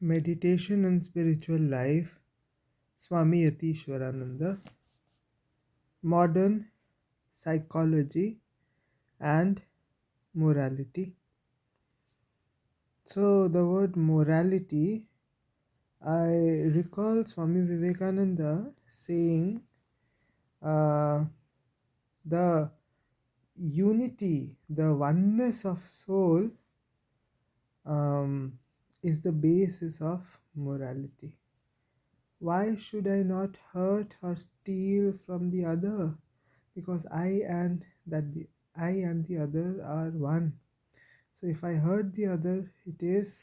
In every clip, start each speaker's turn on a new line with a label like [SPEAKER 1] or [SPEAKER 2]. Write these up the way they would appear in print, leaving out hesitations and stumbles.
[SPEAKER 1] Meditation and Spiritual Life, Swami Yatiswarananda, Modern Psychology and Morality. So, the word morality, I recall Swami Vivekananda saying uh, the unity, the oneness of soul is the basis of morality. Why should I not hurt or steal from the other? Because I and the other are one. So if I hurt the other, it is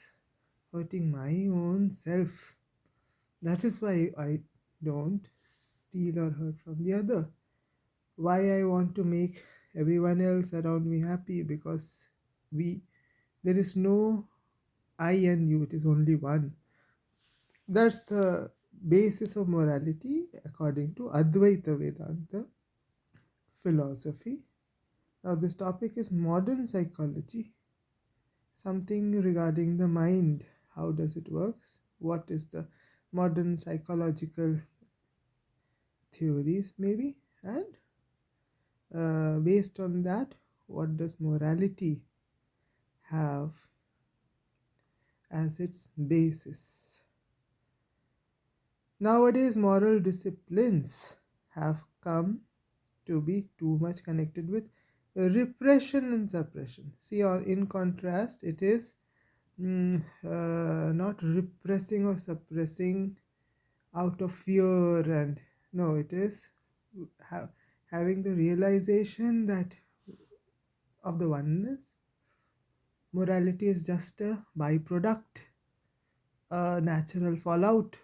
[SPEAKER 1] hurting my own self. That is why I don't steal or hurt from the other. Why I want to make everyone else around me happy, because we there is no I and you, it is only one. That's the basis of morality according to Advaita Vedanta philosophy. Now, this topic is modern psychology, something regarding the mind. How does it works? What is the modern psychological theories, maybe? And based on that, what does morality have as its basis? Nowadays, moral disciplines have come to be too much connected with repression and suppression. See, or in contrast, it is not repressing or suppressing out of fear, and no, it is having the realization that of the oneness. Morality is just a byproduct, a natural fallout.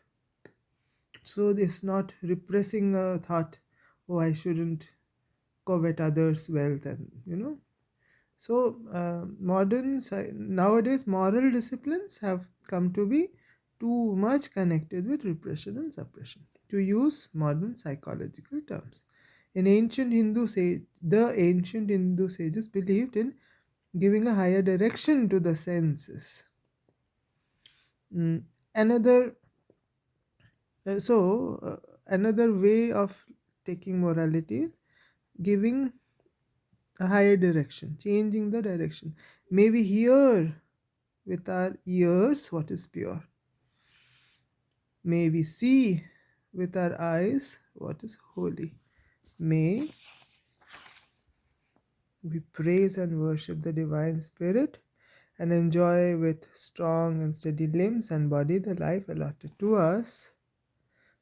[SPEAKER 1] So this not repressing a thought, oh, I shouldn't covet others' wealth, and So, nowadays moral disciplines have come to be too much connected with repression and suppression. To use modern psychological terms, the ancient Hindu sages believed in giving a higher direction to the senses. Mm, Another another way of taking morality is giving a higher direction, changing the direction. Maybe hear with our ears what is pure. May we see with our eyes what is holy. May we praise and worship the Divine Spirit and enjoy with strong and steady limbs and body the life allotted to us.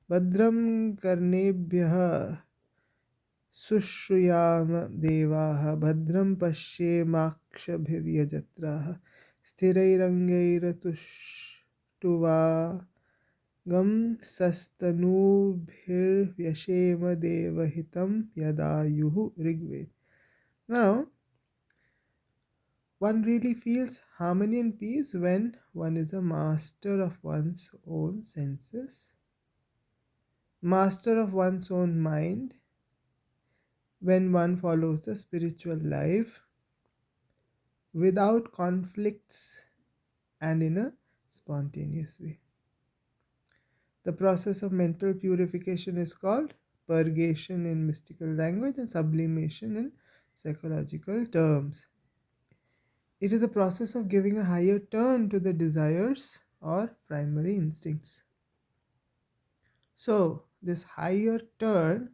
[SPEAKER 1] Badram karnebhyah सुश्रूयाम देवाः भद्रं पश्येमाक्षभिर्यजत्राः स्थिरैरङ्गैरतुष्टुवागं सस्तनूभिर्व्यशेम देवहितं यदायुः Rigveda. Now, one really feels harmony and peace when one is a master of one's own senses, master of one's own mind, when one follows the spiritual life without conflicts and in a spontaneous way. The process of mental purification is called purgation in mystical language and sublimation in psychological terms. It is a process of giving a higher turn to the desires or primary instincts. So, this higher turn,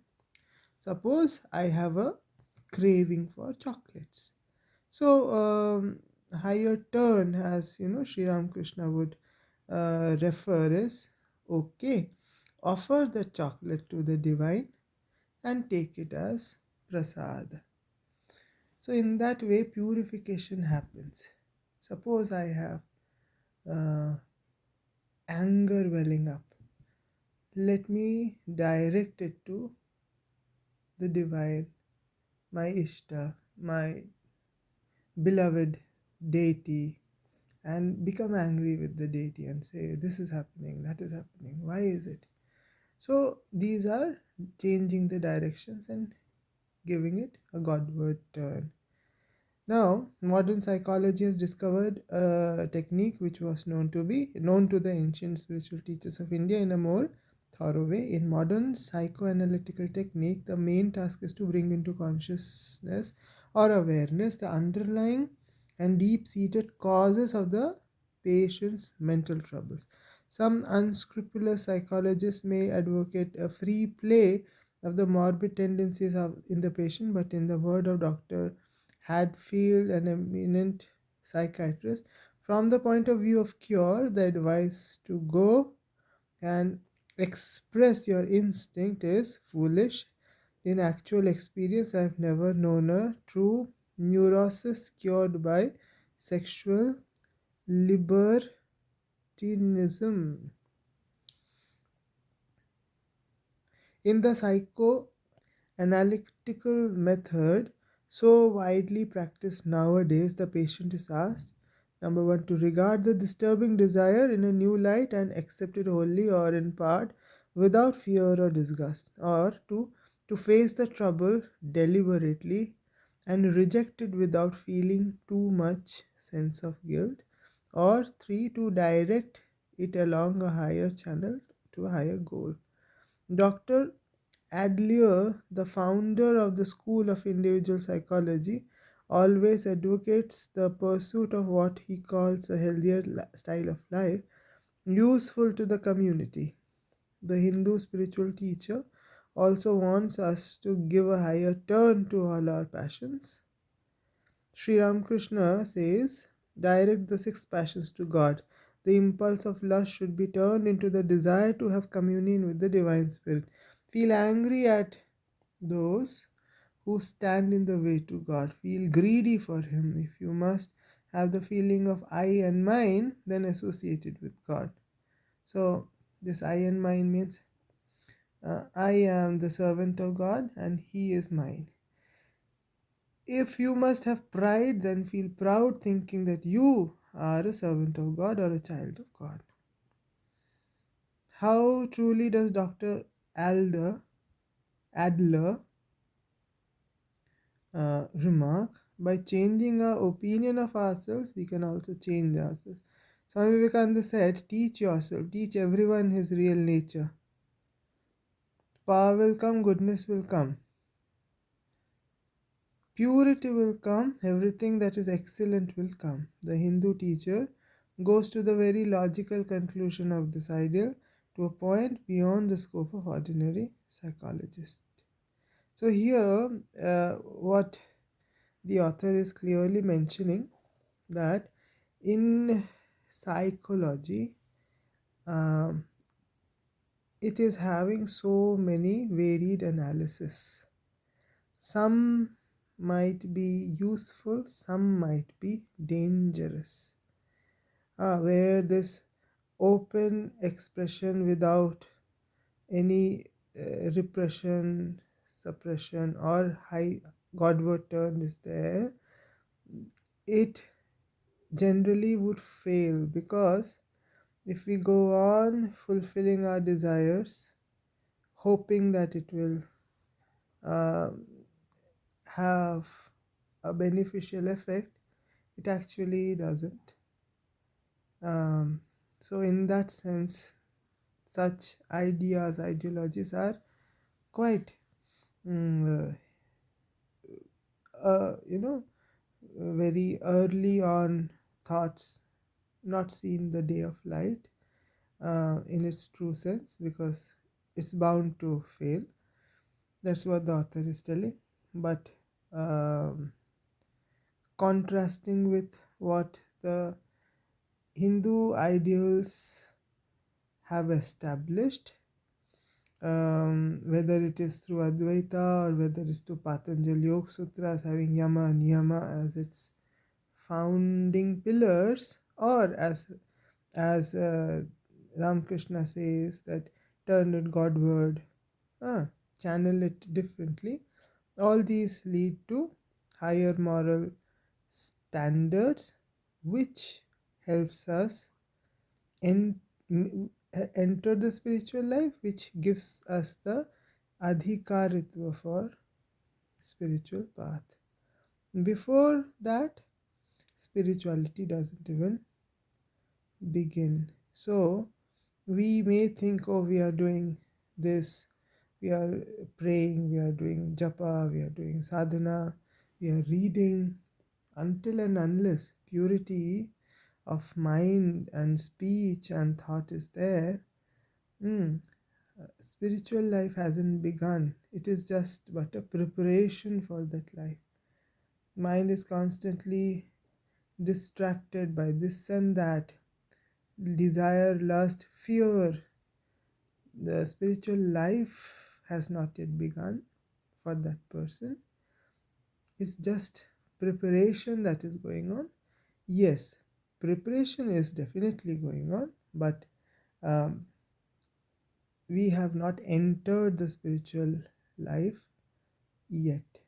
[SPEAKER 1] suppose I have a craving for chocolates. So, higher turn, as Sri Ramakrishna would refer is, okay, offer the chocolate to the divine and take it as prasad. So, in that way, purification happens. Suppose I have uh, anger welling up, let me direct it to the divine, my Ishta, my beloved deity, and become angry with the deity and say, this is happening, that is happening, why is it? So these are changing the directions and giving it a godward turn. Now, modern psychology has discovered a technique which was known to the ancient spiritual teachers of India in a more thorough way. In modern psychoanalytical technique, the main task is to bring into consciousness or awareness the underlying and deep-seated causes of the patient's mental troubles. Some unscrupulous psychologists may advocate a free play of the morbid tendencies in the patient, but in the word of Dr. Hadfield, an eminent psychiatrist, from the point of view of cure, the advice to go and express your instinct is foolish. In actual experience, I've never known a true neurosis cured by sexual libertinism. In the psychoanalytical method, so widely practiced nowadays, the patient is asked, number one, to regard the disturbing desire in a new light and accept it wholly or in part without fear or disgust, or two, to face the trouble deliberately and reject it without feeling too much sense of guilt, or three, to direct it along a higher channel to a higher goal. Dr. Adler, the founder of the School of Individual Psychology, always advocates the pursuit of what he calls a healthier style of life, useful to the community. The Hindu spiritual teacher also wants us to give a higher turn to all our passions. Sri Ramakrishna says, direct the six passions to God. The impulse of lust should be turned into the desire to have communion with the Divine Spirit. Feel angry at those who stand in the way to God. Feel greedy for Him. If you must have the feeling of I and mine, then associate it with God. So, this I and mine means I am the servant of God and He is mine. If you must have pride, then feel proud thinking that you are a servant of God or a child of God. How truly does Dr. Adler remark? By changing our opinion of ourselves, we can also change ourselves. Swami Vivekananda said, teach yourself, teach everyone his real nature. Power will come, goodness will come. Purity will come, everything that is excellent will come. The Hindu teacher goes to the very logical conclusion of this ideal to a point beyond the scope of ordinary psychologists. So, here, what the author is clearly mentioning that in psychology, um, it is having so many varied analysis. Some might be useful, some might be dangerous. Where this open expression without any repression, suppression, or high Godward turn is there, it generally would fail, because if we go on fulfilling our desires, hoping that it will uh, have a beneficial effect, it actually doesn't. Um, so, in that sense, such ideologies are quite, mm, you know, very early on thoughts, not seen the day of light in its true sense, because it's bound to fail. That's what the author is telling. But um, contrasting with what the Hindu ideals have established, whether it is through Advaita or whether it's to Patanjali Yoga Sutras having Yama and Niyama as its founding pillars, or as Ramakrishna says that turn it Godward, channel it differently. All these lead to higher moral standards, which helps us en- enter the spiritual life, which gives us the adhikaritva for spiritual path. Before that, spirituality doesn't even begin. So we may think, oh, we are doing this, we are praying, we are doing japa, we are doing sadhana, we are reading, until and unless purity of mind and speech and thought is there. mm, Spiritual life hasn't begun. It is just but a preparation for that life. Mind is constantly distracted by this and that, desire, lust, fear. The spiritual life has not yet begun for that person. It's just preparation that is going on. Yes, preparation is definitely going on, but um, we have not entered the spiritual life yet.